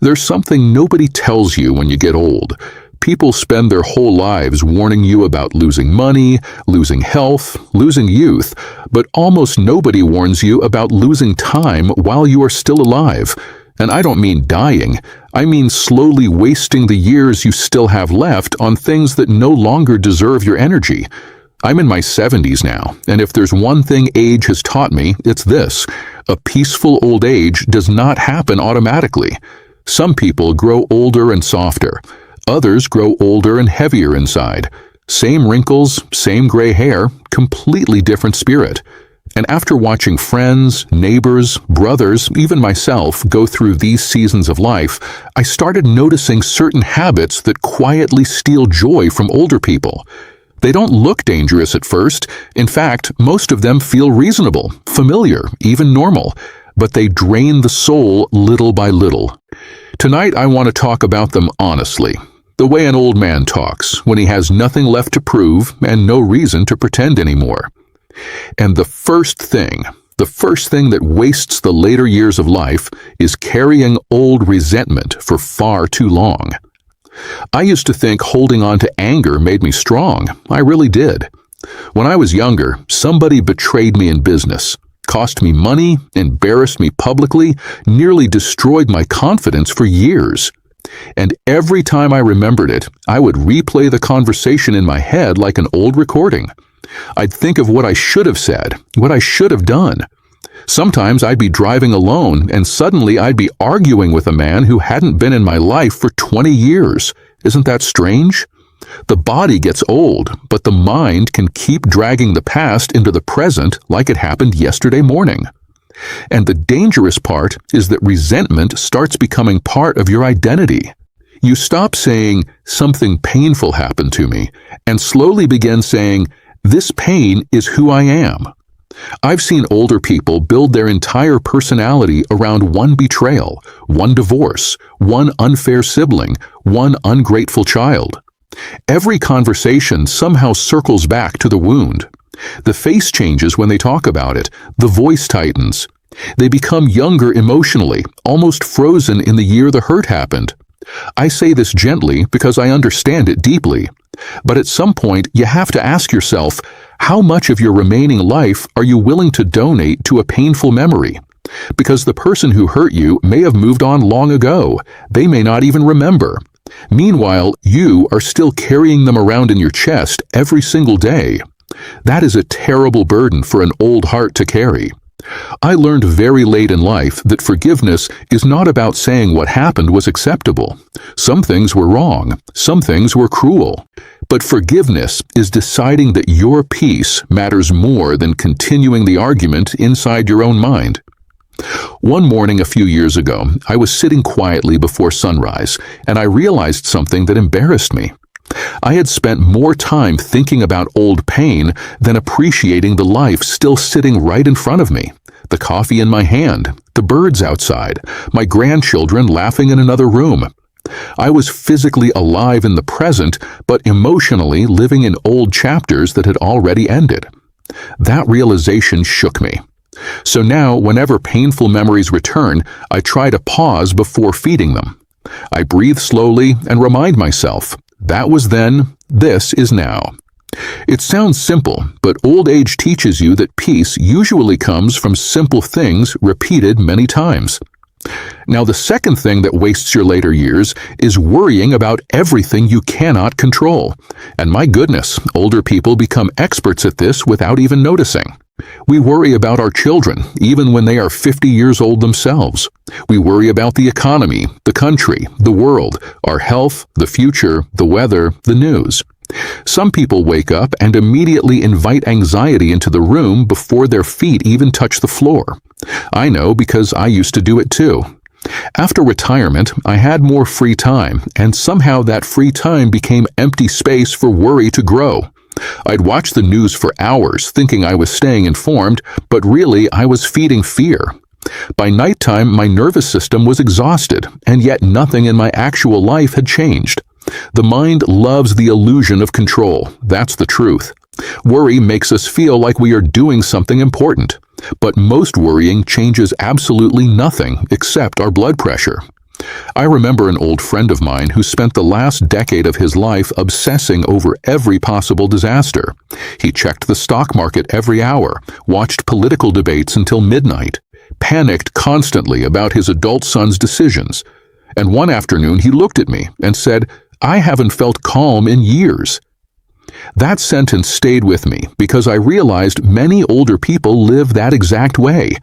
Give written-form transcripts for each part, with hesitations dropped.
There's something nobody tells you when you get old. People spend their whole lives warning you about losing money, losing health, losing youth, but almost nobody warns you about losing time while you are still alive. And I don't mean dying. I mean slowly wasting the years you still have left on things that no longer deserve your energy. I'm in my 70s now, and if there's one thing age has taught me, it's this: a peaceful old age does not happen automatically. Some people grow older and softer. Others grow older and heavier inside. Same wrinkles, same gray hair, completely different spirit. And after watching friends, neighbors, brothers, even myself go through these seasons of life, I started noticing certain habits that quietly steal joy from older people. They don't look dangerous at first. In fact, most of them feel reasonable, familiar, even normal, but they drain the soul little by little. Tonight I want to talk about them honestly, the way an old man talks when he has nothing left to prove and no reason to pretend anymore. And the first thing that wastes the later years of life is carrying old resentment for far too long. I used to think holding on to anger made me strong. I really did. When I was younger, somebody betrayed me in business, cost me money, embarrassed me publicly, nearly destroyed my confidence for years. And every time I remembered it, I would replay the conversation in my head like an old recording. I'd think of what I should have said, what I should have done. Sometimes I'd be driving alone, and suddenly I'd be arguing with a man who hadn't been in my life for 20 years. Isn't that strange? The body gets old, but the mind can keep dragging the past into the present like it happened yesterday morning. And the dangerous part is that resentment starts becoming part of your identity. You stop saying, "Something painful happened to me," and slowly begin saying, "This pain is who I am." I've seen older people build their entire personality around one betrayal, one divorce, one unfair sibling, one ungrateful child. Every conversation somehow circles back to the wound. The face changes when they talk about it. The voice tightens. They become younger emotionally, almost frozen in the year the hurt happened. I say this gently because I understand it deeply. But at some point, you have to ask yourself, how much of your remaining life are you willing to donate to a painful memory? Because the person who hurt you may have moved on long ago. They may not even remember. Meanwhile, you are still carrying them around in your chest every single day. That is a terrible burden for an old heart to carry. I learned very late in life that forgiveness is not about saying what happened was acceptable. Some things were wrong. Some things were cruel. But forgiveness is deciding that your peace matters more than continuing the argument inside your own mind. One morning a few years ago, I was sitting quietly before sunrise, and I realized something that embarrassed me. I had spent more time thinking about old pain than appreciating the life still sitting right in front of me. The coffee in my hand, the birds outside, my grandchildren laughing in another room. I was physically alive in the present, but emotionally living in old chapters that had already ended. That realization shook me. So now, whenever painful memories return, I try to pause before feeding them. I breathe slowly and remind myself, that was then, this is now. It sounds simple, but old age teaches you that peace usually comes from simple things repeated many times. Now, the second thing that wastes your later years is worrying about everything you cannot control. And my goodness, older people become experts at this without even noticing. We worry about our children, even when they are 50 years old themselves. We worry about the economy, the country, the world, our health, the future, the weather, the news. Some people wake up and immediately invite anxiety into the room before their feet even touch the floor. I know because I used to do it too. After retirement, I had more free time, and somehow that free time became empty space for worry to grow. I'd watch the news for hours thinking I was staying informed, but really I was feeding fear. By nighttime, my nervous system was exhausted, and yet nothing in my actual life had changed. The mind loves the illusion of control. That's the truth. Worry makes us feel like we are doing something important. But most worrying changes absolutely nothing except our blood pressure. I remember an old friend of mine who spent the last decade of his life obsessing over every possible disaster. He checked the stock market every hour, watched political debates until midnight, panicked constantly about his adult son's decisions. And one afternoon he looked at me and said, "I haven't felt calm in years." That sentence stayed with me because I realized many older people live that exact way.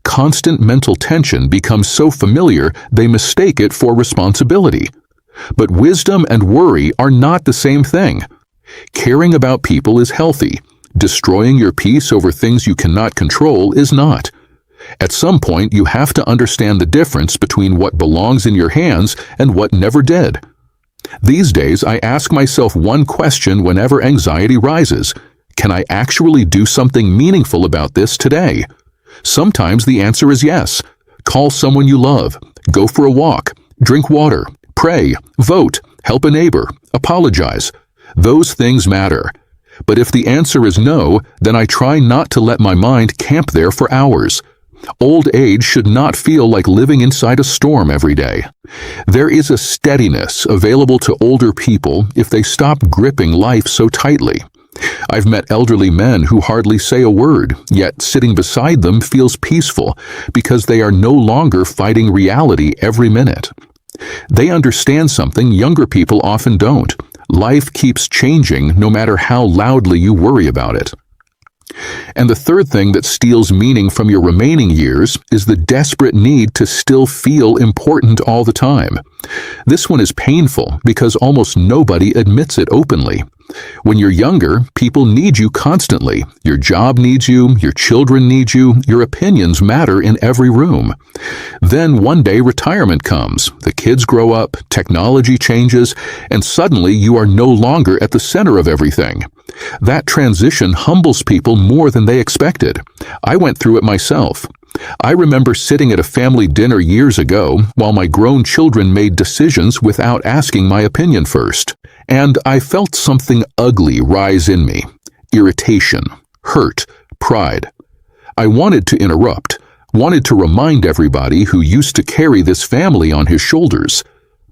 Constant mental tension becomes so familiar they mistake it for responsibility. But wisdom and worry are not the same thing. Caring about people is healthy. Destroying your peace over things you cannot control is not. At some point, you have to understand the difference between what belongs in your hands and what never did. These days, I ask myself one question whenever anxiety rises. Can I actually do something meaningful about this today? Sometimes the answer is yes. Call someone you love, go for a walk, drink water, pray, vote, help a neighbor, apologize. Those things matter. But if the answer is no, then I try not to let my mind camp there for hours. Old age should not feel like living inside a storm every day. There is a steadiness available to older people if they stop gripping life so tightly. I've met elderly men who hardly say a word, yet sitting beside them feels peaceful because they are no longer fighting reality every minute. They understand something younger people often don't. Life keeps changing no matter how loudly you worry about it. And the third thing that steals meaning from your remaining years is the desperate need to still feel important all the time. This one is painful because almost nobody admits it openly. When you're younger, people need you constantly. Your job needs you, your children need you, your opinions matter in every room. Then one day retirement comes, the kids grow up, technology changes, and suddenly you are no longer at the center of everything. That transition humbles people more than they expected. I went through it myself. I remember sitting at a family dinner years ago while my grown children made decisions without asking my opinion first. And I felt something ugly rise in me. Irritation, hurt, pride. I wanted to interrupt, wanted to remind everybody who used to carry this family on his shoulders.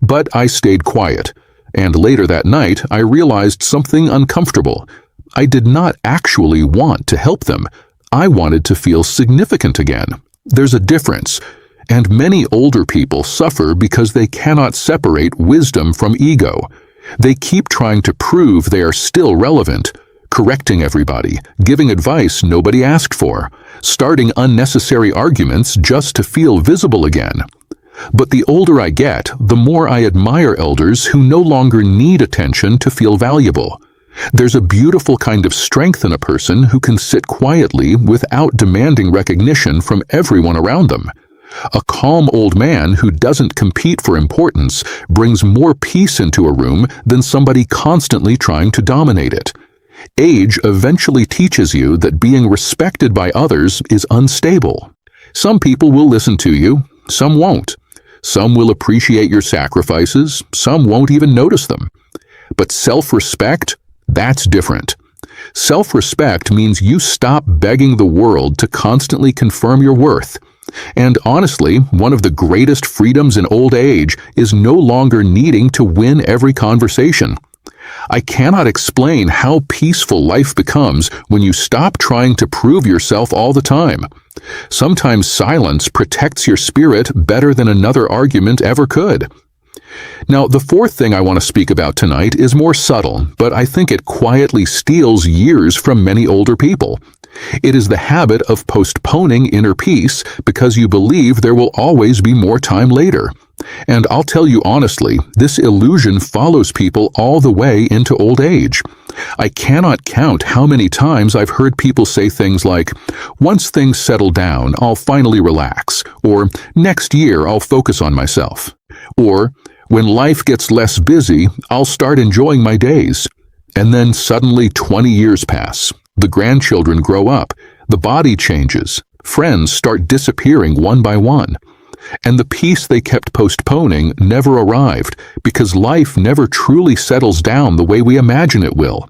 But I stayed quiet. And later that night, I realized something uncomfortable. I did not actually want to help them. I wanted to feel significant again. There's a difference. And many older people suffer because they cannot separate wisdom from ego. They keep trying to prove they are still relevant, correcting everybody, giving advice nobody asked for, starting unnecessary arguments just to feel visible again. But the older I get, the more I admire elders who no longer need attention to feel valuable. There's a beautiful kind of strength in a person who can sit quietly without demanding recognition from everyone around them. A calm old man who doesn't compete for importance brings more peace into a room than somebody constantly trying to dominate it. Age eventually teaches you that being respected by others is unstable. Some people will listen to you, some won't. Some will appreciate your sacrifices, some won't even notice them. But self-respect, that's different. Self-respect means you stop begging the world to constantly confirm your worth. And honestly, one of the greatest freedoms in old age is no longer needing to win every conversation. I cannot explain how peaceful life becomes when you stop trying to prove yourself all the time. Sometimes silence protects your spirit better than another argument ever could. Now, the fourth thing I want to speak about tonight is more subtle, but I think it quietly steals years from many older people. It is the habit of postponing inner peace because you believe there will always be more time later. And I'll tell you honestly, this illusion follows people all the way into old age. I cannot count how many times I've heard people say things like, "Once things settle down, I'll finally relax," or "Next year, I'll focus on myself," or "When life gets less busy, I'll start enjoying my days." And then suddenly 20 years pass. The grandchildren grow up, the body changes, friends start disappearing one by one. And the peace they kept postponing never arrived because life never truly settles down the way we imagine it will.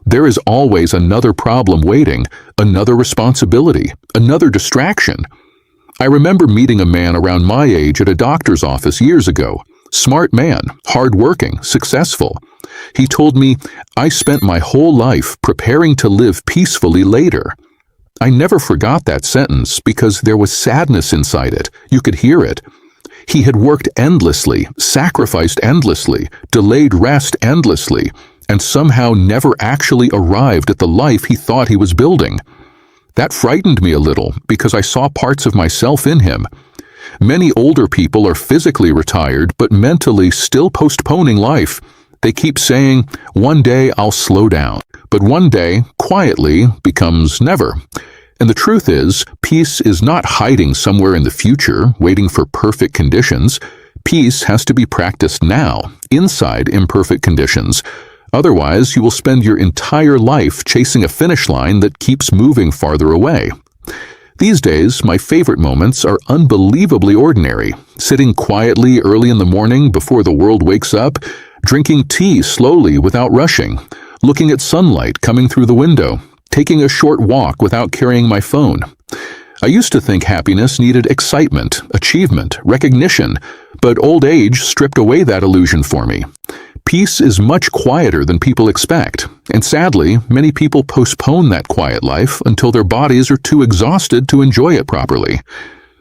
There is always another problem waiting, another responsibility, another distraction. I remember meeting a man around my age at a doctor's office years ago. Smart man, hardworking, successful. He told me, "I spent my whole life preparing to live peacefully later." I never forgot that sentence because there was sadness inside it. You could hear it. He had worked endlessly, sacrificed endlessly, delayed rest endlessly, and somehow never actually arrived at the life he thought he was building. That frightened me a little because I saw parts of myself in him. Many older people are physically retired but mentally still postponing life. They keep saying, "One day I'll slow down." But one day, quietly, becomes never. And the truth is, peace is not hiding somewhere in the future, waiting for perfect conditions. Peace has to be practiced now, inside imperfect conditions. Otherwise, you will spend your entire life chasing a finish line that keeps moving farther away. These days, my favorite moments are unbelievably ordinary. Sitting quietly early in the morning before the world wakes up, drinking tea slowly without rushing, looking at sunlight coming through the window, taking a short walk without carrying my phone. I used to think happiness needed excitement, achievement, recognition, but old age stripped away that illusion for me. Peace is much quieter than people expect, and sadly, many people postpone that quiet life until their bodies are too exhausted to enjoy it properly.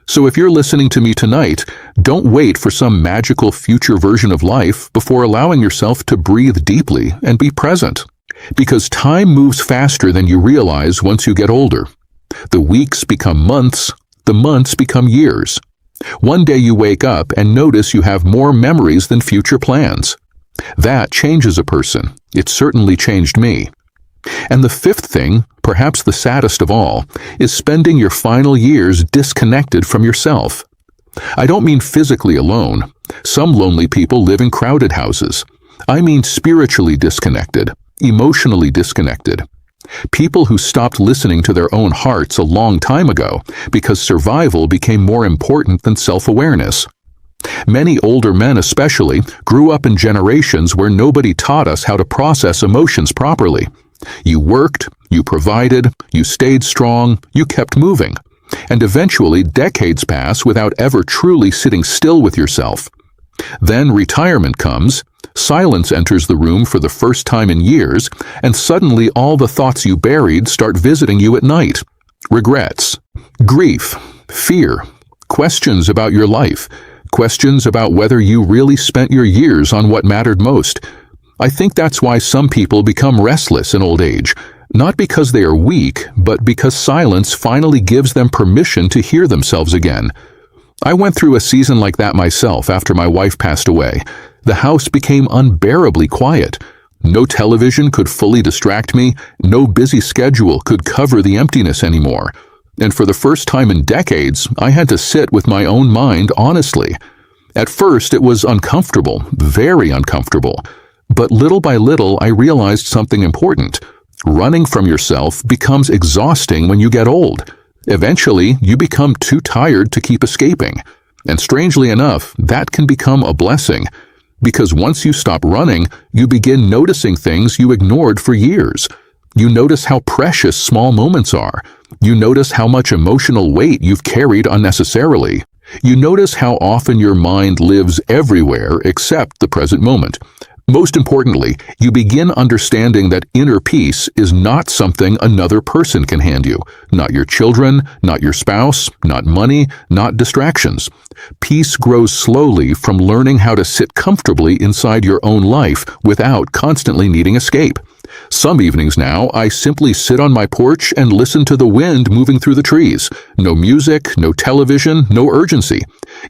So if you're listening to me tonight, don't wait for some magical future version of life before allowing yourself to breathe deeply and be present. Because time moves faster than you realize once you get older. The weeks become months, the months become years. One day you wake up and notice you have more memories than future plans. That changes a person. It certainly changed me. And the fifth thing, perhaps the saddest of all, is spending your final years disconnected from yourself. I don't mean physically alone. Some lonely people live in crowded houses. I mean spiritually disconnected, emotionally disconnected. People who stopped listening to their own hearts a long time ago because survival became more important than self-awareness. Many older men especially grew up in generations where nobody taught us how to process emotions properly. You worked, you provided, you stayed strong, you kept moving. And eventually decades pass without ever truly sitting still with yourself. Then retirement comes, silence enters the room for the first time in years, and suddenly all the thoughts you buried start visiting you at night. Regrets, grief, fear, questions about your life, questions about whether you really spent your years on what mattered most. I think that's why some people become restless in old age, not because they are weak, but because silence finally gives them permission to hear themselves again. I went through a season like that myself after my wife passed away. The house became unbearably quiet. No television could fully distract me, no busy schedule could cover the emptiness anymore. And for the first time in decades, I had to sit with my own mind honestly. At first, it was uncomfortable, very uncomfortable. But little by little, I realized something important. Running from yourself becomes exhausting when you get old. Eventually, you become too tired to keep escaping. And strangely enough, that can become a blessing. Because once you stop running, you begin noticing things you ignored for years. You notice how precious small moments are. You notice how much emotional weight you've carried unnecessarily. You notice how often your mind lives everywhere except the present moment. Most importantly, you begin understanding that inner peace is not something another person can hand you. Not your children, not your spouse, not money, not distractions. Peace grows slowly from learning how to sit comfortably inside your own life without constantly needing escape. Some evenings now, I simply sit on my porch and listen to the wind moving through the trees. No music, no television, no urgency.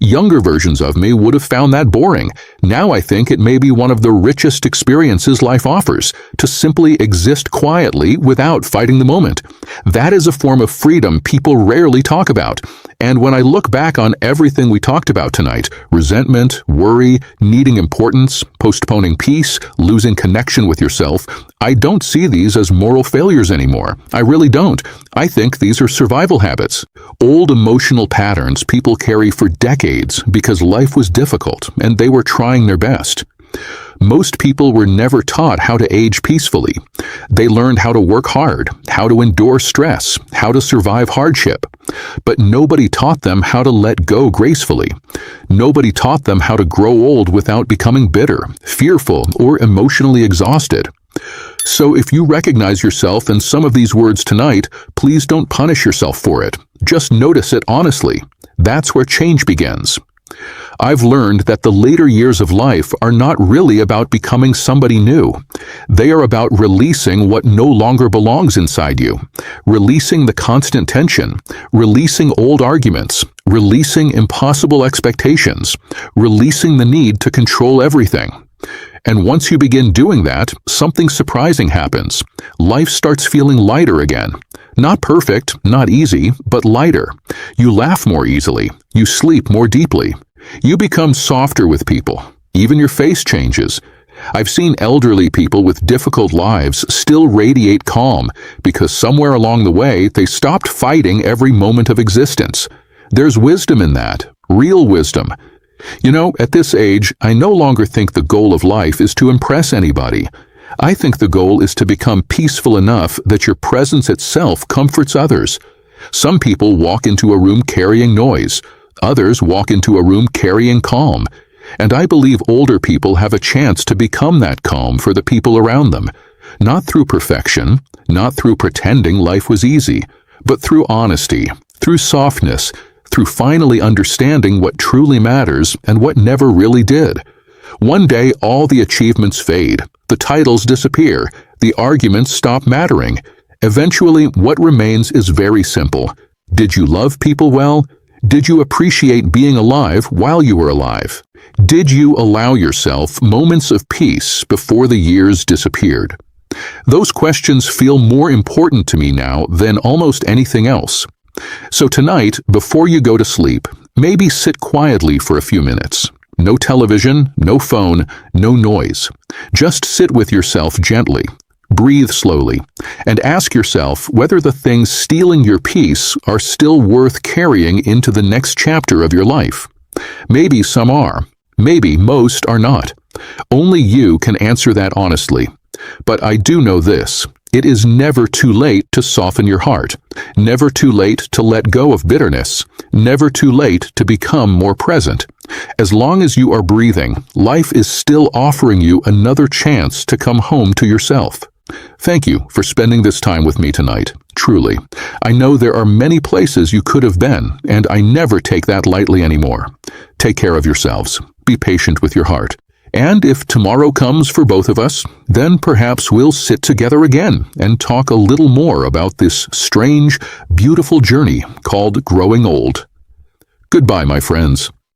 Younger versions of me would have found that boring. Now I think it may be one of the richest experiences life offers, to simply exist quietly without fighting the moment. That is a form of freedom people rarely talk about. And when I look back on everything we talked about tonight, resentment, worry, needing importance, postponing peace, losing connection with yourself, I don't see these as moral failures anymore. I really don't. I think these are survival habits. Old emotional patterns people carry for decades because life was difficult and they were trying their best. Most people were never taught how to age peacefully. They learned how to work hard, how to endure stress, how to survive hardship. But nobody taught them how to let go gracefully. Nobody taught them how to grow old without becoming bitter, fearful, or emotionally exhausted. So if you recognize yourself in some of these words tonight, please don't punish yourself for it. Just notice it honestly. That's where change begins. I've learned that the later years of life are not really about becoming somebody new. They are about releasing what no longer belongs inside you, releasing the constant tension, releasing old arguments, releasing impossible expectations, releasing the need to control everything. And once you begin doing that, something surprising happens. Life starts feeling lighter again. Not perfect, not easy, but lighter. You laugh more easily. You sleep more deeply. You become softer with people. Even your face changes. I've seen elderly people with difficult lives still radiate calm because somewhere along the way they stopped fighting every moment of existence. There's wisdom in that, real wisdom. You know, at this age, I no longer think the goal of life is to impress anybody. I think the goal is to become peaceful enough that your presence itself comforts others. Some people walk into a room carrying noise. Others walk into a room carrying calm. And I believe older people have a chance to become that calm for the people around them. Not through perfection, not through pretending life was easy, but through honesty, through softness, through finally understanding what truly matters and what never really did. One day, all the achievements fade, the titles disappear, the arguments stop mattering. Eventually, what remains is very simple. Did you love people well? Did you appreciate being alive while you were alive? Did you allow yourself moments of peace before the years disappeared? Those questions feel more important to me now than almost anything else. So tonight, before you go to sleep, maybe sit quietly for a few minutes. No television, no phone, no noise. Just sit with yourself gently. Breathe slowly, and ask yourself whether the things stealing your peace are still worth carrying into the next chapter of your life. Maybe some are. Maybe most are not. Only you can answer that honestly. But I do know this. It is never too late to soften your heart, never too late to let go of bitterness, never too late to become more present. As long as you are breathing, life is still offering you another chance to come home to yourself. Thank you for spending this time with me tonight, truly. I know there are many places you could have been, and I never take that lightly anymore. Take care of yourselves. Be patient with your heart. And if tomorrow comes for both of us, then perhaps we'll sit together again and talk a little more about this strange, beautiful journey called growing old. Goodbye, my friends.